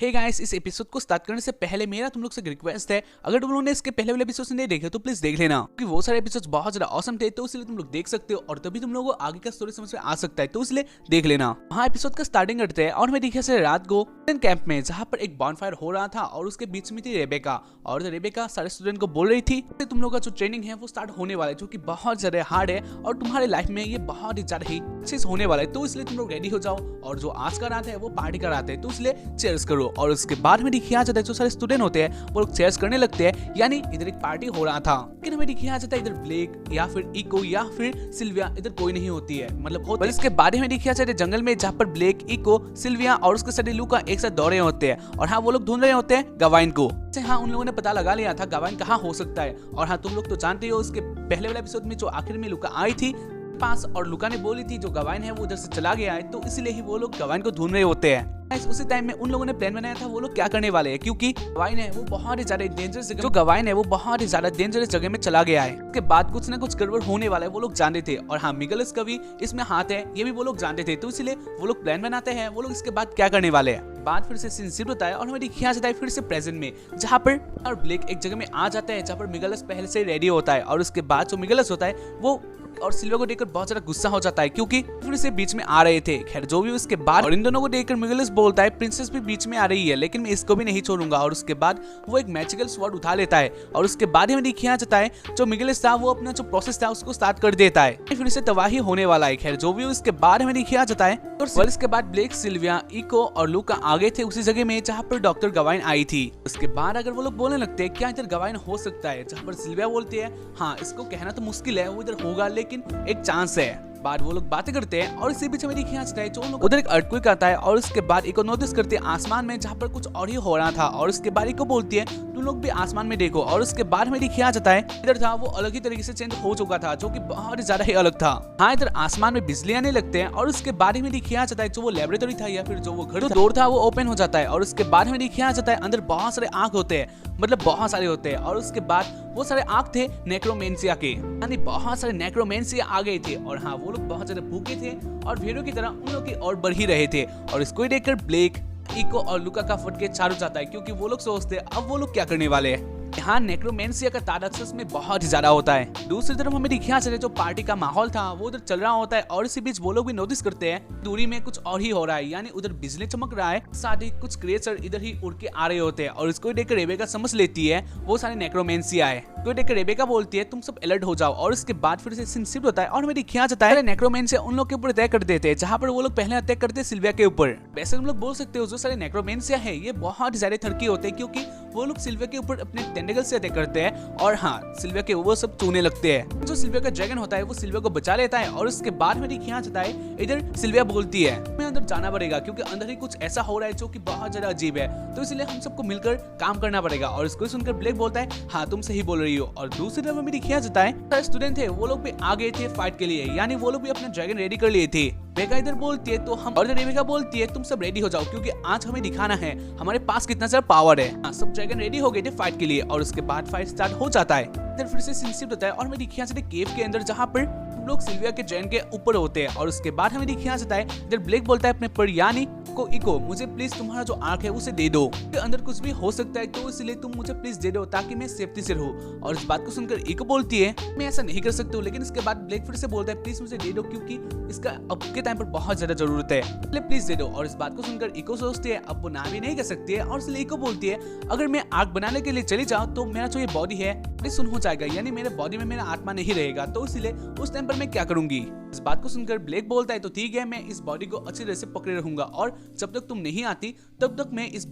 Hey guys, इस episode को start करने से पहले मेरा तुम लोग से रिक्वेस्ट है, अगर तुम लोगों ने इसके पहले वाले एपिसोड नहीं देखे तो प्लीज देख लेना, क्योंकि वो सारे एपिसोड्स बहुत ज्यादा ऑसम थे, तो इसलिए तुम लोग देख सकते हो और तभी तुम लोगों को आगे का स्टोरी समझ में आ सकता है, तो इसलिए देख लेना। वहाँ एपिसोड का स्टार्टिंग करते हैं और हमें दिखा से रात को कैंप में, जहाँ पर एक बॉनफायर हो रहा था और उसके बीच में थी रेबेका, और रेबेका सारे स्टूडेंट को बोल रही थी तुम लोगों का जो ट्रेनिंग है वो स्टार्ट होने वाला है, जो कि बहुत ज्यादा हार्ड है और तुम्हारे लाइफ में ये बहुत ही ज्यादा ही चीज होने वाला है, तो इसलिए तुम लोग रेडी हो जाओ। और जो आज का रात है वो पार्टी का रात है, तो इसलिए चेयर्स करो। और उसके बाद में दिखाया जाता है जो सारे स्टूडेंट होते हैं वो लोग चेयर्स करने लगते हैं, यानी इधर एक पार्टी हो रहा था। लेकिन हमें दिखाया जाता है इधर ब्लेक या फिर इको या फिर सिल्विया, इधर कोई नहीं होती है, मतलब होते। इसके बाद में दिखाया जाता है जंगल में, जहाँ पर ब्लेक, इको, सिल्विया और उसके साथ लूका एक साथ दौड़े होते हैं, और हाँ वो लोग ढूंढ रहे होते हैं गवाइन को। हाँ, उन लोगों ने पता लगा लिया था गवाइन कहाँ हो सकता है। और हाँ, तुम लोग तो जानते हो इसके पहले वाले एपिसोड में जो आखिर में लूका आई थी पास, और लूका ने बोली थी जो गवाइन है वो उधर से चला गया है, तो इसलिए ही वो लोग गवाइन को ढूंढ रहे होते हैं। उसी टाइम में उन लोगों ने प्लान बनाया था वो लोग क्या करने वाले हैं, क्योंकि गवाइन है वो बहुत ही ज्यादा डेंजरस जगह, जो गवाइन है वो बहुत ही ज्यादा डेंजरस जगह में चला गया है। उसके बाद कुछ ना कुछ गड़बड़ होने वाला है वो लोग जानते थे, और हाँ मिगलस का भी इसमें हाथ है ये भी वो लोग जानते थे, तो इसलिए वो लोग प्लान बनाते हैं वो लोग इसके बाद क्या करने वाले हैं। बात फिर से सिंसियर होता है और हमें दिखाया जाता है फिर से प्रेजेंट में, जहाँ पर और ब्लेक एक जगह में आ जाता है जहाँ पर मिगलस पहले से रेडी होता है, और उसके बाद जो मिगलस होता है वो और सिल्विया को देखकर बहुत ज्यादा गुस्सा हो जाता है, क्योंकि फिर से बीच में आ रहे थे। खैर जो भी उसके बाद, और इन दोनों को देखकर मिगलस बोलता है प्रिंसेस भी बीच में आ रही है, लेकिन मैं इसको भी नहीं छोड़ूंगा। और उसके बाद वो एक मैजिकल स्वॉर्ड उठा लेता है, और उसके बाद हमें दिखाया जाता है जो मिगलस था वो अपना जो प्रोसेस था उसको स्टार्ट कर देता है, फिर से तबाही होने वाला है। खैर जो भी उसके बाद हमें दिखाया जाता है, और इसके बाद ब्लेक, सिल्विया, इको और लूका आगे थे उसी जगह में जहाँ पर डॉक्टर गवाइन आई थी। उसके बाद अगर वो लोग बोलने लगते हैं क्या इधर गवाइन हो सकता है, जहाँ पर सिल्विया बोलती है हाँ इसको कहना तो मुश्किल है, वो इधर होगा लेकिन एक चांस है। बाद वो लोग बातें करते हैं और इसी बीच में दिखाया जाता है जो लोग उधर एक अर्थक्वेक आता है, और उसके बाद इको नोटिस करते हैं आसमान में जहाँ पर कुछ और ही हो रहा था, और उसके बाद इको बोलती है तुम लोग भी आसमान में देखो। और उसके बाद में दिखाया जाता है इधर था वो अलग ही तरीके से चेंज हो चुका था, जो कि बहुत ही ज्यादा ही अलग था। हाँ, इधर आसमान में बिजली आने लगते हैं, और उसके बाद में दिखाया जाता है जो वो लेबोरेटरी था या फिर जो वो घर डोर था वो ओपन हो जाता है, और उसके बाद में दिखाया जाता है अंदर बहुत सारे आंख होते हैं, मतलब बहुत सारे होते हैं। और उसके बाद वो सारे आंख थे नेक्रोमेंसिया के, यानी बहुत सारे नेक्रोमेंसिया आ गए थे, और हाँ वो लोग बहुत ज्यादा भूखे थे और भेड़ों की तरह उन लोग की और बढ़ ही रहे थे। और इसको देखकर ब्लेक, इको और लूका का फट के चारों जाता है, क्योंकि वो लोग सोचते हैं अब वो लोग क्या करने वाले हैं। यहाँ नेक्रोमेंसिया का तादाद सच में बहुत ही ज्यादा होता है। दूसरी तरफ हमें दिखाया चले जो पार्टी का माहौल था वो उधर चल रहा होता है, और इसी बीच वो लोग भी नोटिस करते हैं दूरी में कुछ और ही हो रहा है, यानी उधर बिजली चमक रहा है, साथ ही कुछ क्रिएचर इधर ही उड़ के आ रहे होते हैं। और इसको देखकर रेबेका समझ लेती है वो सारे नेक्रोमेंसिया है, तो देखकर रेबेका बोलती है तुम सब अलर्ट हो जाओ। और इसके बाद फिर से सिंसियर होता है और हमें दिखाया जाता है नेक्रोमेंसिया उन लोग के ऊपर अटैक कर देते हैं, जहाँ पर वो लोग पहले अटैक करते हैं सिल्विया के ऊपर। वैसे तुम लोग बोल सकते हो जो सारे नेक्रोमेंसिया है ये बहुत ज्यादा थड़की होते हैं, क्योंकि वो लोग सिल्विया के ऊपर अपने टेंटेकल से अटैक करते हैं, और हाँ सिल्विया के वो सब चूने लगते हैं। जो सिल्विया का ड्रैगन होता है वो सिल्विया को बचा लेता है, और उसके बाद में दिखाया जाता है इधर सिल्विया बोलती है हमें अंदर जाना पड़ेगा, क्योंकि अंदर ही कुछ ऐसा हो रहा है जो कि बहुत ज्यादा अजीब है, तो इसलिए हम सबको मिलकर काम करना पड़ेगा। और इसको सुनकर ब्लेक बोलता है हाँ तुम सही बोल रही हो। और दूसरी तरफ में दिखाया जाता है स्टूडेंट थे वो लोग भी आ गए थे फाइट के लिए, यानी वो लोग भी अपना ड्रैगन रेडी कर लिए थे। रेबेका इधर बोलती है तो हम, और रेबेका बोलती है तुम सब रेडी हो जाओ, क्योंकि आज हमें दिखाना है हमारे पास कितना सारा पावर है। हाँ, सब ड्रैगन रेडी हो गए थे फाइट के लिए, और उसके बाद फाइट स्टार्ट हो जाता है। इधर फिर से सिंसियर होता है और हमें दिखाया जाता है केव के अंदर, जहाँ पर हम लोग सिल्विया के ड्रैगन के ऊपर होते हैं। और उसके बाद हमें दिखाया जाता है इधर ब्लेक बोलता है अपने पर, यानी को इको मुझे प्लीज तुम्हारा जो आंख है उसे दे दो, अंदर कुछ भी हो सकता है, तो इसलिए तुम मुझे प्लीज दे दो ताकि मैं सेफ्टी से रहूं। और इस बात को सुनकर इको बोलती है मैं ऐसा नहीं कर सकती हूँ, लेकिन इसके बाद ब्लेक फिर से बोलता है प्लीज मुझे दे दो, क्योंकि इसका अब के टाइम पर बहुत ज्यादा जरूरत है, प्लीज दे दो। और इस बात को सुनकर इको सोचती है अब वो ना भी नहीं कर सकती है, और इसलिए इको बोलती है अगर मैं आग बनाने के लिए चली जाऊँ तो मेरा जो ये बॉडी है सुन हो जाएगा, यानी मेरे बॉडी में मेरा आत्मा नहीं रहेगा, तो इसलिए उस टाइम पर मैं क्या करूंगी। इस बात को सुनकर ब्लेक बोलता है तो ठीक है मैं इस बॉडी को अच्छी तरह से पकड़े रहूंगा, और जब तक तुम नहीं आती तब तक मैं इस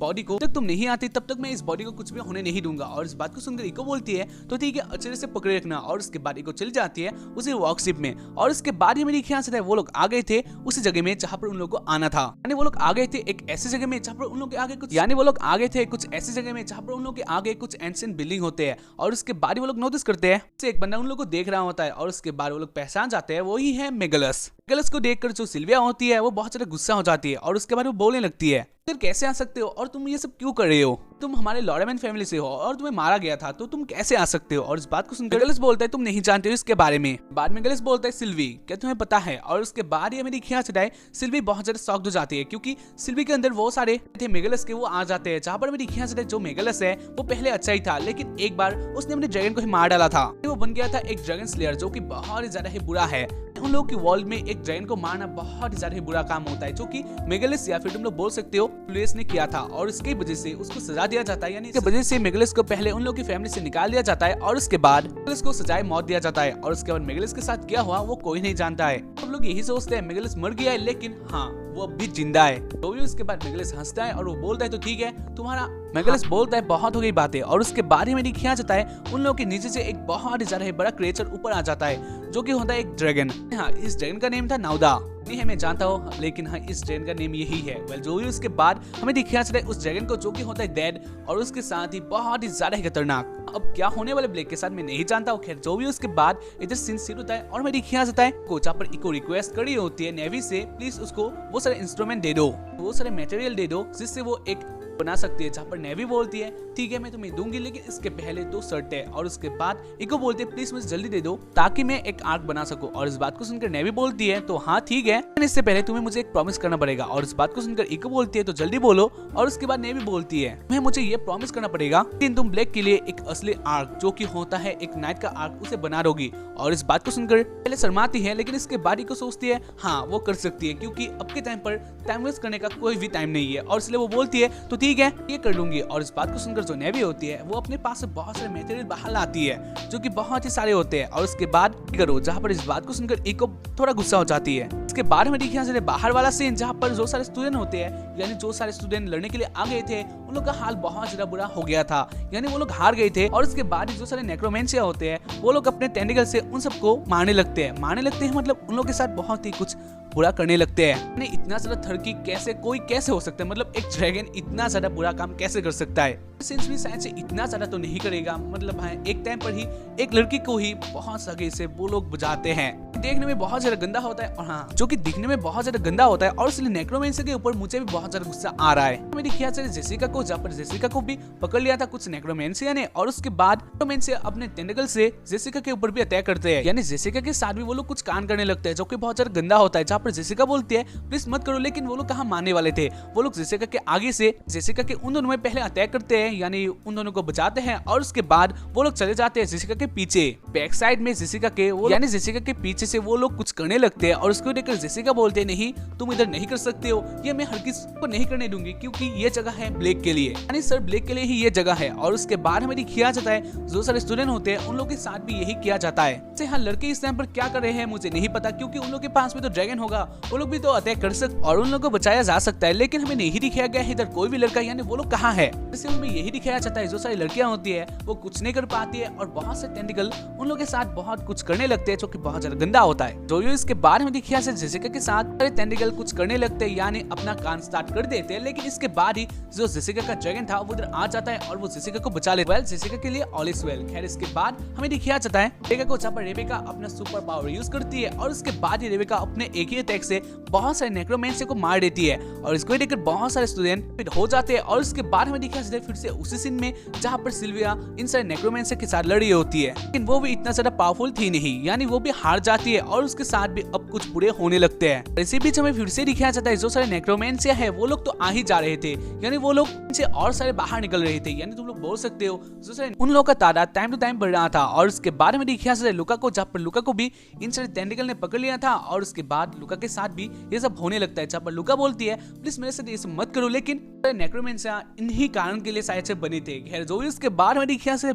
बॉडी को कुछ भी होने नहीं दूंगा। और इस बात को सुनकर इको बोलती है तो ठीक है अच्छे से पकड़े रखना। और उसके बाद इको चली जाती है उसी वर्कशिप में, और इसके बाद ही मेरी ख्याल से वो लोग आ गए थे उसी जगह में जहाँ पर उन लोगों को आना था, यानी वो लोग आ गए थे एक ऐसी जगह में जहाँ पर उन लोग के आगे कुछ, यानी वो लोग आ गए थे कुछ ऐसी जगह में जहाँ पर उन लोग के आगे कुछ एंशिएंट बिल्डिंग होते हैं। और उसके बाद वो लोग नोटिस करते हैं एक बंदा उन लोग को देख रहा होता है, और उसके बाद वो लोग पहचान जाते हैं वही है मिगलस। मेगलस को देखकर जो सिल्विया होती है वो बहुत ज्यादा गुस्सा हो जाती है और उसके बाद वो बोलने लगती है, तुम कैसे आ सकते हो और तुम ये सब क्यों कर रहे हो? तुम हमारे लॉरेमैन फैमिली से हो और तुम्हें मारा गया था, तो तुम कैसे आ सकते हो? और इस बात को सुनकर मेगलस बोलता है, तुम नहीं जानते हो इसके बारे में। बाद में मेगलस बोलता है, सिल्वी क्या तुम्हें पता है? और उसके बाद ये मेरी खींच चढ़ाए सिल्वी बहुत ज्यादा शॉक्ड हो जाती है, क्योंकि सिल्वी के अंदर वो सारे थे मेगलस के वो आ जाते हैं, जहाँ पर मेरी खींच चढ़ाए जो मेगलस है वो पहले अच्छा ही था, लेकिन एक बार उसने अपने ड्रैगन को ही मार डाला था। वो बन गया था एक ड्रैगन स्लेयर, जो कि बहुत ही ज्यादा ही बुरा है। उन लोगों की वर्ल्ड में एक ड्रैगन को मारना बहुत ही ज्यादा ही बुरा काम होता है, जो कि मेगलस या फिर तुम लोग बोल सकते हो प्लेस ने किया था, और इसकी वजह से उसको सजा दिया जाता है। यानी इसकी वजह से मेगलस को पहले उन लोगों की फैमिली से निकाल दिया जाता है और उसके बाद मेगलस को सजाए मौत दिया जाता है, और उसके बाद मेगलस के साथ क्या हुआ वो कोई नहीं जानता है। सब लोग यही सोचते हैं मेगलस मर गया है, लेकिन हाँ वो अब भी जिंदा है। तो भी उसके बाद मेगलस हंसता है और वो बोलता है, तो ठीक है तुम्हारा। मेगलस बोलता है, बहुत हो गई बातें, और उसके बाद ही मेरी खींच जाता है उन लोगों के नीचे से एक बहुत ही ज्यादा बड़ा क्रिएचर ऊपर आ जाता है, जो कि होता है एक ड्रैगन। हाँ, इस ड्रैगन का नेम था नाउदा। नहीं है मैं जानता हूँ, लेकिन हाँ इस ड्रैगन का नेम यही है। वेल जो भी उसके बाद हमें दिखाया चला उस ड्रैगन को, जो कि होता है डेड, और उसके साथ ही बहुत ही ज्यादा ही खतरनाक। अब क्या होने वाले ब्लेक के साथ मैं नहीं जानता हूँ। खैर जो भी उसके बाद इधर सीन शुरू होता है और मेरी खींच जाता है कोचा पर इको रिक्वेस्ट करी होती है नेवी से, प्लीज उसको वो सारे इंस्ट्रूमेंट दे दो, वो सारे मटेरियल दे दो जिससे वो एक बना सकती है। जहाँ पर नेवी बोलती है ठीक है मैं तुम्हें दूंगी, लेकिन इसके पहले 2 शर्त है। और उसके बाद इको बोलती है प्लीज मुझे जल्दी दे दो ताकि मैं एक आर्क बना सकूं। और इस बात को सुनकर नेवी बोलती है तो हाँ ठीक है, लेकिन इससे पहले तुम्हें मुझे एक प्रॉमिस करना पड़ेगा। और इस बात को सुनकर इको बोलती है तो जल्दी बोलो। और उसके बाद नेवी बोलती है तुम्हें मुझे ये प्रॉमिस करना पड़ेगा कि तुम ब्लैक के लिए एक असली आर्क, जो कि होता है एक नाइट का आर्क, उसे बना दोगी। और इस बात को सुनकर पहले शर्माती है, लेकिन इसके बाद इको सोचती है हाँ वो कर सकती है, क्योंकि अब के टाइम पर टाइम वेस्ट करने का कोई भी टाइम नहीं है। और इसलिए वो बोलती है तो ठीक है ये कर लूंगी। और इस बात को सुनकर जो नेवी होती है वो अपने पास से बहुत सारे मटेरियल बाहर लाती है, जो कि बहुत ही सारे होते हैं। और उसके बाद करो, जहाँ पर इस बात को सुनकर इको थोड़ा गुस्सा हो जाती है। इसके बाद हमें दिखाया बाहर वाला सीन, जहाँ पर जो सारे स्टूडेंट होते हैं, यानी जो सारे स्टूडेंट लड़ने के लिए आ गए थे, उन लोग का हाल बहुत ज्यादा बुरा हो गया था, यानी वो लोग हार गए थे। और उसके बाद जो सारे नेक्रोमेंसिया होते हैं वो लोग अपने टेंटिकल से उन सबको मारने लगते हैं मतलब उन लोग के साथ बहुत ही कुछ बुरा करने लगते हैं। इतना ज्यादा थर्की कोई कैसे हो सकता है, मतलब एक ड्रैगन इतना ज्यादा बुरा काम कैसे कर सकता है? सेंस भी शायद से इतना ज्यादा तो नहीं करेगा, मतलब हाँ एक टाइम पर ही एक लड़की को ही बहुत सगे से वो लोग बुझाते हैं। देखने में बहुत ज्यादा गंदा होता है, और हाँ जो कि दिखने में बहुत ज्यादा गंदा होता है। और इसलिए नेक्रोमेंसर के ऊपर मुझे भी बहुत ज्यादा गुस्सा आ रहा है। मेरी ख्याल से जेसिका को, जहाँ पर जेसिका को भी पकड़ लिया था कुछ नेक्रोमेंसिया ने, और उसके बाद नेक्रोमेंसिया अपने टेंटिकल से जेसिका के ऊपर भी अटैक करते हैं, यानी जेसिका के साथ भी वो लोग कुछ कांड करने लगते हैं, जो कि बहुत ज्यादा गंदा होता है। जहाँ पर जेसिका बोलती है प्लीज मत करो, लेकिन वो लोग कहाँ मानने वाले थे। वो लोग जेसिका के आगे से जेसिका के उन दोनों में पहले अटैक करते हैं, यानी उन दोनों को बचाते हैं, और उसके बाद वो लोग चले जाते हैं जेसिका के पीछे। बैक साइड में जेसिका के यानी जेसिका के पीछे से वो लोग कुछ करने लगते हैं, और उसको देखकर जेसिका बोलते हैं नहीं तुम इधर नहीं कर सकते हो, ये मैं हर किसी को नहीं करने दूंगी, क्योंकि ये जगह है ब्लेक के लिए, यानी सर ब्लेक के लिए ही ये जगह है। और उसके बाद हमें किया जाता है जो सारे स्टूडेंट होते हैं उन लोग के साथ भी यही किया जाता है। हाँ लड़के इस टाइम पर क्या कर रहे हैं मुझे नहीं पता, क्योंकि उन लोग के पास भी तो ड्रैगन होगा, वो लोग भी तो अटैक कर सकते और उन लोगों को बचाया जा सकता है, लेकिन हमें नहीं दिखाया गया है इधर कोई भी लड़का, यानी वो लोग कहाँ है। जैसे हमें यही दिखाया जाता है जो सारी लड़कियां होती है वो कुछ नहीं कर पाती है, और बहुत से टेंटिकल उन लोगों के साथ बहुत कुछ करने लगते हैं, जो कि बहुत ज्यादा गंदा होता है। जो इसके बाद में दिखाया से जेसिका के साथ सारे टेंटिकल कुछ करने लगते हैं, यानी अपना कान स्टार्ट कर देते हैं, लेकिन इसके बाद ही जो जेसिका का ड्रैगन था वो इधर आ जाता है और वो जेसिका को बचा लेता है। जेसिका के लिए ऑल इज वेल। खैर इसके बाद हमें दिखाया जाता है रेबेका को, जहाँ पर रेबेका अपना सुपर पावर यूज करती है, और उसके बाद ही रेबेका अपने एक ही अटैक से बहुत सारे नेक्रोमेंसिया को मार देती है, और इसको देखकर बहुत सारे स्टूडेंट हो जाते हैं। और उसके बाद हमें दिखाया जाता है फिर से उसी सीन में जहाँ पर सिल्विया इन सारे नेक्रोमेंसिया के साथ लड़ी होती है, लेकिन वो भी इतना ज्यादा पावरफुल थी नहीं, यानी वो भी हार जाती है, और उसके साथ भी अब कुछ बुरे होने लगते हैं। इसी बीच हमें फिर से दिखाया जाता है जो सारे नेक्रोमेंसिया है वो लोग तो आ ही जा रहे थे, यानी वो लोग इनसे और सारे बाहर निकल रहे थे, यानी तुम लोग बोल सकते हो जो सारे उन लोगों का तादाद टाइम टू टाइम बढ़ रहा था। और उसके बाद में दिखाया जाता है लुका को, जहाँ पर लुका को भी इन सारे टेंटिकल ने पकड़ लिया था, और उसके बाद लुका के साथ भी ये सब होने लगता है, जहाँ पर लुका बोलती है प्लीज मेरे साथ ये सब मत करो, लेकिन नेक्रोमेंसिया इन्हीं कारण के लिए शायद से बने थे। खैर जो इसके बाद में दिखाया जाता है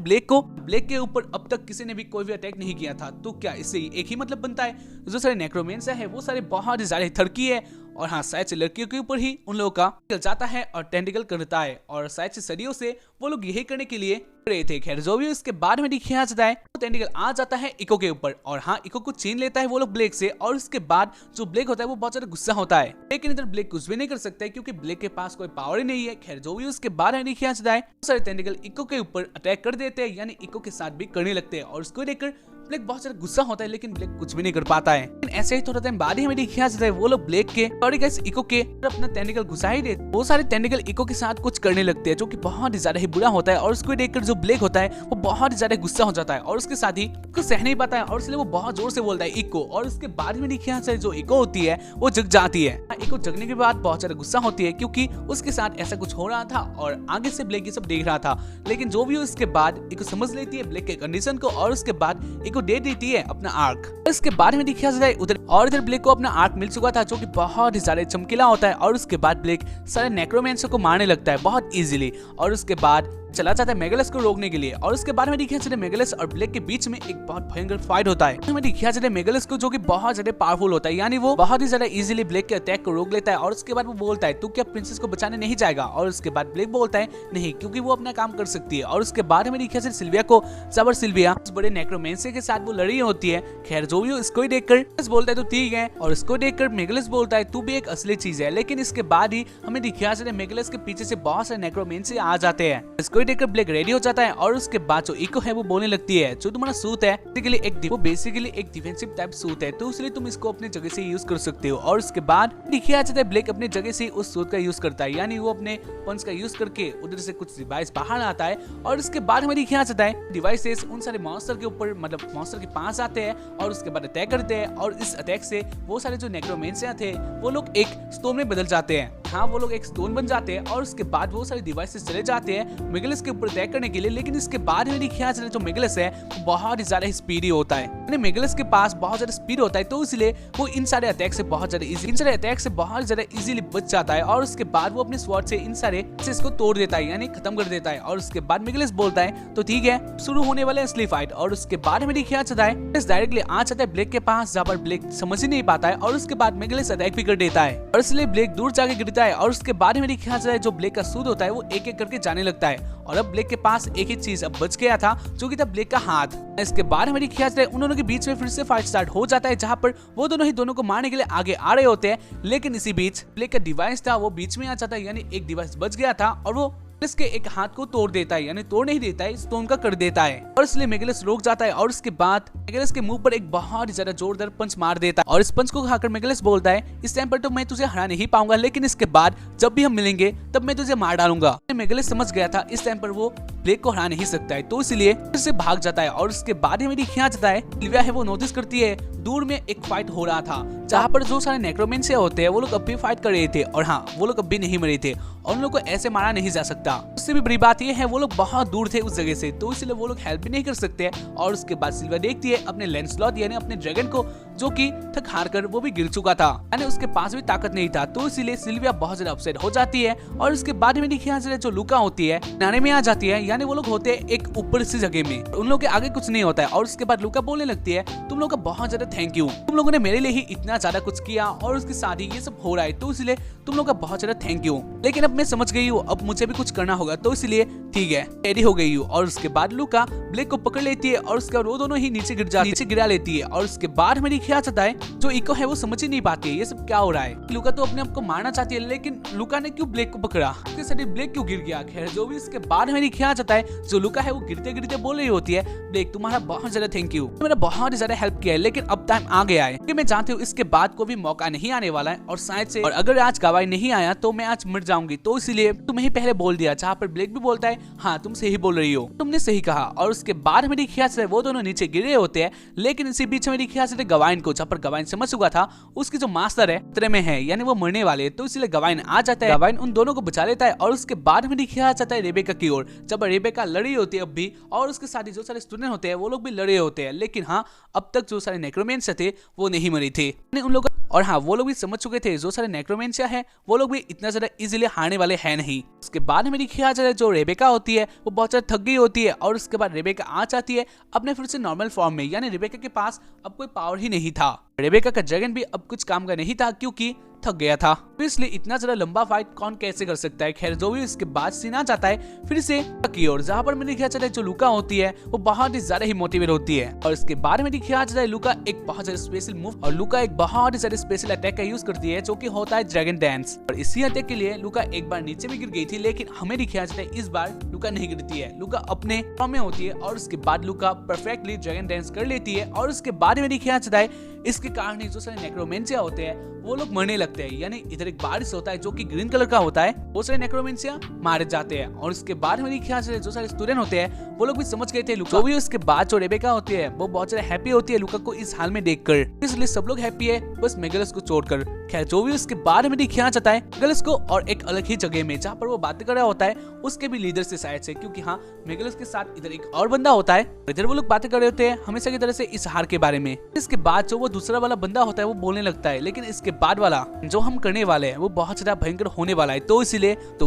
ब्लेक के ऊपर अब तक किसी ने भी कोई भी अटैक नहीं किया था, तो क्या इससे एक ही मतलब बनता है जो सारे नेक्रोमेंसिया है वो सारे बहुत ज्यादा थरकी है, और हाँ शायद से लड़कियों के ऊपर ही उन लोगों का निकल जाता है और टेंटिकल करता है, और शायद से सदियों से वो लोग यही करने के लिए रहे थे। खैर जो भी इसके बाद में दिखाया जाता है तो टेंटिकल आ जाता है इको के ऊपर, और हाँ इको को छीन लेता है वो लोग ब्लेक से, और उसके बाद जो ब्लेक होता है वो बहुत ज्यादा गुस्सा होता है, लेकिन इधर ब्लेक कुछ भी नहीं कर सकता है क्योंकि ब्लेक के पास कोई पावर ही नहीं है। खैर जो भी उसके बाद में दिखाया जाता है सारे टेंटिकल इको के ऊपर अटैक कर देते हैं, यानी इको के साथ भी करने लगते हैं, और उसको देखकर ब्लेक बहुत ज्यादा गुस्सा होता है लेकिन ब्लेक कुछ भी नहीं कर पाता है। लेकिन ऐसे ही थोड़ा टाइम बाद ही हमें दिखाया जाता है वो लोग ब्लेक के सॉरी गाइस इको के अपना टेंटिकल घुसा ही देते। वो सारे टेंटिकल इको के साथ कुछ करने लगते हैं जो कि बहुत ही ज्यादा ही बुरा होता है और उसको देखकर जो ब्लेक होता है वो बहुत ही ज्यादा गुस्सा हो जाता है और उसके साथ ही उसको सह नहीं पाता है और इसलिए वो बहुत जोर से बोलता है इको। और उसके बाद में दिखाया जाता है जो इको होती है वो जग जाती है। इको जगने के बाद बहुत ज्यादा गुस्सा होती है क्योंकि उसके साथ ऐसा कुछ हो रहा था और आगे से ब्लेक ये सब देख रहा था। लेकिन जो भी हो इसके बाद इको समझ लेती है ब्लेक के कंडीशन को और उसके बाद इको दे देती है अपना आर्क। इसके बाद में दिखाया जाता है उधर और इधर ब्लेक को अपना आर्क मिल चुका था जो कि बहुत ही ज्यादा चमकीला होता है और उसके बाद ब्लेक सारे नेक्रोमेंसर को मारने लगता है बहुत इजीली और उसके बाद चला जाता है मेगलस को रोकने के लिए। और उसके बाद में दिखाया जाता है मेगलस और ब्लेक के बीच में एक बहुत भयंकर फाइट होता है। हमें दिखाया जाता है मेगलस को जो कि बहुत ज्यादा पावरफुल होता है यानी वो बहुत ही ज्यादा इजीली ब्लेक के अटैक को रोक लेता है और उसके बाद वो बोलता है तू क्या प्रिंसेस को बचाने नहीं जाएगा। और उसके बाद ब्लेक बोलता है नहीं क्योंकि वो अपना काम कर सकती है। और उसके बाद हमें दिखाया जाता है सिल्विया को जबर सिल्विया उस बड़े नेक्रोमेंसर के साथ वो लड़ी होती है। खैर जो भी हो इसको ही देखकर बोलता है तो ठीक है और इसको देखकर मेगलस बोलता है तू भी एक असली चीज है। लेकिन इसके बाद ही हमें दिखाया जाता है मेगलस के पीछे से बहुत सारे नेक्रोमेंसर आ जाते हैं। इसको ही देखकर ब्लेक रेडी हो जाता है और उसके बाद जो इको है वो बोलने लगती है जो तुम्हारा सूट है बेसिकली एक डिफेंसिव टाइप सूट है तो इसलिए तुम इसको अपने जगह से यूज कर सकते हो। और उसके बाद दिखाया जाता है ब्लेक अपने जगह से उस सूट का यूज करता है यानी वो अपने पंच का यूज करके उधर से कुछ डिवाइस बाहर आता है। और उसके बाद हमें दिखाया जाता है डिवाइसेस उन सारे मॉन्स्टर के ऊपर मतलब मॉन्स्टर के पास आते हैं और उसके बाद अटैक करते हैं और इस अटैक से वो सारे जो नेक्रोमेंसर थे वो लोग एक स्टोन में बदल जाते हैं। हाँ वो लोग एक स्टोन बन जाते हैं और उसके बाद वो सारे डिवाइसेस चले जाते हैं मेगलस के ऊपर अटैक करने के लिए। लेकिन इसके बाद में दिखाया जाता है जो मेगलस है वो बहुत ही ज्यादा स्पीडी होता है यानी मेगलस के पास बहुत ज्यादा स्पीड होता है तो इसलिए वो इन सारे अटैक से बहुत ज्यादा इजीली बच जाता है। और उसके बाद वो अपने स्वॉर्ड से इन सारे को तोड़ देता है यानी खत्म कर देता है। और उसके बाद मेगलस बोलता है तो ठीक है शुरू होने वाले असली फाइट। और उसके बाद में दिखाया जाता है डायरेक्टली आ जाता है ब्लेक के पास जहाँ पर ब्लेक समझ ही नहीं पाता है और उसके बाद मेगलस अटैक भी कर देता है और इसलिए ब्लेक दूर जाके गिरता है। और उसके बाद में दिखाया जाता है जो ब्लेक का सूट होता है वो एक एक करके जाने लगता है और अब ब्लेक के पास एक ही चीज अब बच गया था जो कि था ब्लेक का हाथ। इसके बाद हमें दिखाया जाता है उन दोनों के बीच में फिर से फाइट स्टार्ट हो जाता है जहां पर वो दोनों ही दोनों को मारने के लिए आगे आ रहे होते हैं। लेकिन इसी बीच ब्लेक का डिवाइस था वो बीच में आ जाता है यानी एक डिवाइस बच गया था और वो इसके एक हाथ को तोड़ देता है यानी तोड़ नहीं देता है स्टोन का कर देता है और इसलिए मेगलस रुक जाता है। और उसके बाद मेगलस के मुंह पर एक बहुत ज्यादा जोरदार पंच मार देता है और इस पंच को खाकर मेगलस बोलता है इस टाइम पर तो मैं तुझे हरा नहीं पाऊंगा लेकिन इसके बाद जब भी हम मिलेंगे तब मैं तुझे मार डालूंगा। मेगलस समझ गया था इस टाइम पर वो ब्लेक को हरा नहीं सकता है तो इसलिए फिर से भाग जाता है। और उसके बाद हमें दिखाया जाता है सिल्विया है वो नोटिस करती है दूर में एक फाइट हो रहा था जहाँ पर जो सारे नेक्रोमेंसर होते हैं वो लोग अब भी फाइट कर रहे थे और हाँ वो लोग अब भी नहीं मरे थे और उन लोग को ऐसे मारा नहीं जा सकता। उससे भी बड़ी बात यह है वो लोग बहुत दूर थे उस जगह से तो इसलिए वो लोग हेल्प भी नहीं कर सकते। और उसके बाद सिल्विया देखती है अपने लैंसलॉट यानी अपने ड्रैगन को जो कि थक हार कर वो भी गिर चुका था यानी उसके पास भी ताकत नहीं था तो इसीलिए सिल्विया बहुत ज्यादा अपसेट हो जाती है। और उसके बाद में दिखाया जाता है जो लूका होती है नाने में आ जाती है यानी वो लोग होते हैं एक ऊपर से जगह में उन लोगों के आगे कुछ नहीं होता है। और उसके बाद लूका बोलने लगती है तुम लोग का बहुत ज्यादा थैंक यू तुम लोगों ने मेरे लिए ही इतना ज्यादा कुछ किया और उसके साथ ही ये सब हो रहा है तो इसलिए तुम लोग का बहुत ज्यादा थैंक यू। लेकिन अब मैं समझ गई हूँ अब मुझे भी कुछ करना होगा तो इसलिए ठीक है रेडी हो गई हूँ। और उसके बाद लूका ब्लेक को पकड़ लेती है और उसके वो दोनों ही नीचे गिरा लेती है। और उसके बाद हमें दिखाया जाता है जो इको है वो समझ ही नहीं पाती है ये सब क्या हो रहा है। लूका तो अपने आप को मारना चाहती है लेकिन लूका ने क्यों ब्लेक को पकड़ा उसके साथ ब्लेक क्यों गिर गया। खैर जो भी इसके बाद हमें दिखाया जाता है जो लूका है वो गिरते गिरते बोल रही होती है ब्लेक तुम्हारा बहुत ज्यादा थैंक यू मेरा बहुत ज्यादा हेल्प किया है लेकिन अब टाइम आ गया है कि मैं जानती हूँ इसके बाद को भी मौका नहीं आने वाला है और शायद से और अगर आज गवाही नहीं आया तो मैं आज मर जाऊंगी तो इसलिए तुम्हें ही पहले बोल दिया। जहाँ पर ब्लेक भी बोलता है हाँ तुम सही बोल रही हो तुमने सही कहा। और उसके बाद हमें दिखाया जाता है वो दोनों नीचे गिरे होते हैं लेकिन इसी बीच में दिखाया जाता है गवाइन को जहाँ पर गवाइन समझ चुका था उसकी जो मास्टर है खतरे में है यानी वो मरने वाले है तो इसलिए गवाइन आ जाता है। गवाइन उन दोनों को बचा लेता है और उसके बाद हमें दिखाया जाता है रेबेका की ओर जब रेबेका लड़ी होती है अब भी और उसके साथ जो सारे स्टूडेंट होते हैं वो लोग भी लड़े होते हैं लेकिन हाँ अब तक जो सारे नेक्रोमेंसर थे वो नहीं मरे थे उन लोग और हाँ वो लोग भी समझ चुके थे जो सारे नेक्रोमेंसर है वो लोग भी इतना ज्यादा इजीली हारने वाले हैं नहीं। उसके बाद हमें दिखाया जाता है जो रेबेका होती है वो बहुत ज्यादा थक गई होती है और उसके बाद रेबेका आ जाती है अपने फिर से नॉर्मल फॉर्म में यानी रेबेका के पास अब कोई पावर ही नहीं था। रेबेका का ड्रैगन भी अब कुछ काम का नहीं था क्योंकि थक गया था, इसलिए इतना ज्यादा लंबा फाइट कौन कैसे कर सकता है। खैर जो भी इसके बाद सीन आ जाता है फिर से की ओर, जहाँ पर मैंने दिखाया जाता है जो लूका होती है वो बहुत ही ज्यादा ही मोटिवेट होती है और इसके बारे में दिखाया जाता है लूका एक बहुत ज्यादा स्पेशल मूव और लूका एक बहुत ही ज्यादा स्पेशल अटैक का यूज करती है जो कि होता है ड्रैगन डांस। और इसी अटैक के लिए लूका एक बार नीचे भी गिर गई थी, लेकिन हमें दिखाया जाता है इस बार लूका नहीं गिरती है, लूका अपने फॉर्म में होती है और उसके बाद लूका परफेक्टली ड्रैगन डांस कर लेती है। और उसके बारे में दिखाया जाता है इसके कारण जो सारे नेक्रोमेंसिया होते हैं वो लोग मरने लगते हैं, यानी इधर एक बारिश होता है जो कि ग्रीन कलर का होता है, वो सारे नेक्रोमेंसिया मारे जाते हैं। और इसके बाद में दिखाया जाता है जो सारे स्टूडेंट होते हैं वो लोग भी समझ गए थे लूका भी। उसके बाद जो रेबेका होती है वो बहुत ज्यादा हैप्पी होती है लूका को इस हाल में देखकर, इसलिए सब लोग हैप्पी है बस मेगलस को छोड़कर। खैर जो भी उसके बारे में दिखाया जाता है मेगलस को और एक अलग ही जगह में जहाँ पर वो बातें कर रहा होता है उसके भी लीडर से शायद से, क्योंकि हाँ मेगलस के साथ इधर एक और बंदा होता है, इधर वो लोग बातें कर रहे होते हैं हमेशा की तरह से इस हार के बारे में। इसके बाद जो वो दूसरा वाला बंदा होता है वो बोलने लगता है, लेकिन इसके बाद वाला जो हम करने वाले हैं वो बहुत ज्यादा भयंकर होने वाला है, तो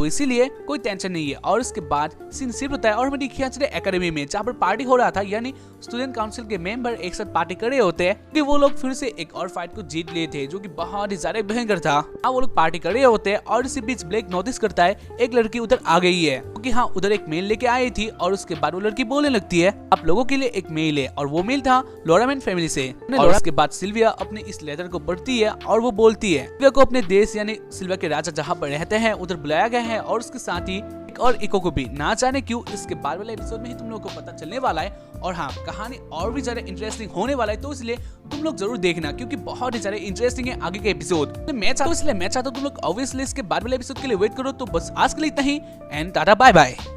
इसीलिए कोई टेंशन नहीं है। और उसके बाद सीन शिफ्ट होता है और हमें दिखाया जाता है एकेडमी में जहाँ पर पार्टी हो रहा था, यानी स्टूडेंट काउंसिल के मेंबर एक साथ पार्टी कर रहे होते हैं कि वो लोग फिर से एक और फाइट को जीत लिए थे जो कि बहुत ही ज्यादा भयंकर था। हाँ वो लोग पार्टी कर रहे होते हैं और इसी बीच ब्लेक नोटिस करता है एक लड़की उधर आ गई है, क्योंकि हाँ उधर एक मेल लेके आई थी। और उसके बाद वो लड़की बोलने लगती है आप लोगों के लिए एक मेल है, और वो मेल था लोरामैन फैमिली से। और उसके बाद सिल्विया अपने इस लेटर को पढ़ती है और वो बोलती है सिल्विया को अपने देश यानी सिल्विया के राजा जहाँ पर रहते हैं उधर बुलाया गया है, और उसके साथ ही एक और इको को भी, ना जाने क्यों इसके बाद वाले एपिसोड में ही तुम लोगों को पता चलने वाला है। और हाँ कहानी और भी ज्यादा इंटरेस्टिंग होने वाला है, तो इसलिए तुम लोग जरूर देखना क्योंकि बहुत ही ज्यादा इंटरेस्टिंग है आगे के एपिसोड। तो मैं चाहता हूँ तुम लोग ऑब्वियसली इसके बाद वाले एपिसोड के लिए वेट करो। तो बस आज के लिए इतना ही एंड टाटा बाय बाय।